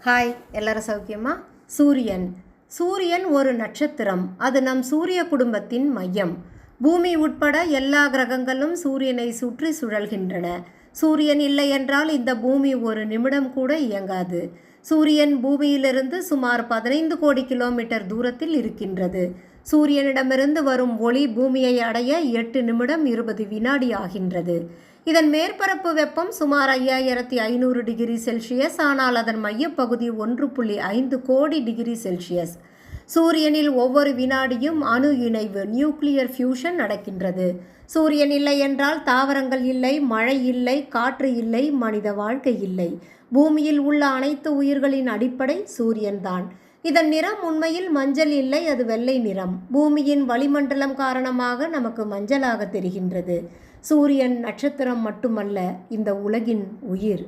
Hi, எல்லாரும் சௌக்கியமா? சூரியன் ஒரு நட்சத்திரம். அது நம் சூரிய குடும்பத்தின் மையம். பூமி உட்பட எல்லா கிரகங்களும் சூரியனை சுற்றி சுழல்கின்றன. சூரியன் இல்லை என்றால் இந்த பூமி ஒரு நிமிடம் கூட இயங்காது. சூரியன் பூமியிலிருந்து சுமார் 15 கோடி கிலோமீட்டர் தூரத்தில் இருக்கின்றது. சூரியனிடமிருந்து வரும் ஒளி பூமியை அடைய 8 நிமிடம் 20 வினாடி ஆகின்றது. இதன் மேற்பரப்பு வெப்பம் சுமார் 5500 டிகிரி செல்சியஸ். ஆனால் அதன் மையப்பகுதி 1.5 கோடி டிகிரி செல்சியஸ். சூரியனில் ஒவ்வொரு வினாடியும் அணு இணைவு நியூக்ளியர் ஃபியூஷன் நடக்கின்றது. சூரியன் இல்லை என்றால் தாவரங்கள் இல்லை, மழை இல்லை, காற்று இல்லை, மனித வாழ்க்கை இல்லை. பூமியில் உள்ள அனைத்து உயிர்களின் அடிப்படை சூரியன்தான். இதன் நிறம் உண்மையில் மஞ்சள் இல்லை, அது வெள்ளை நிறம். பூமியின் வளிமண்டலம் காரணமாக நமக்கு மஞ்சளாக தெரிகின்றது. சூரியன் நட்சத்திரம் மட்டுமல்ல, இந்த உலகின் உயிர்.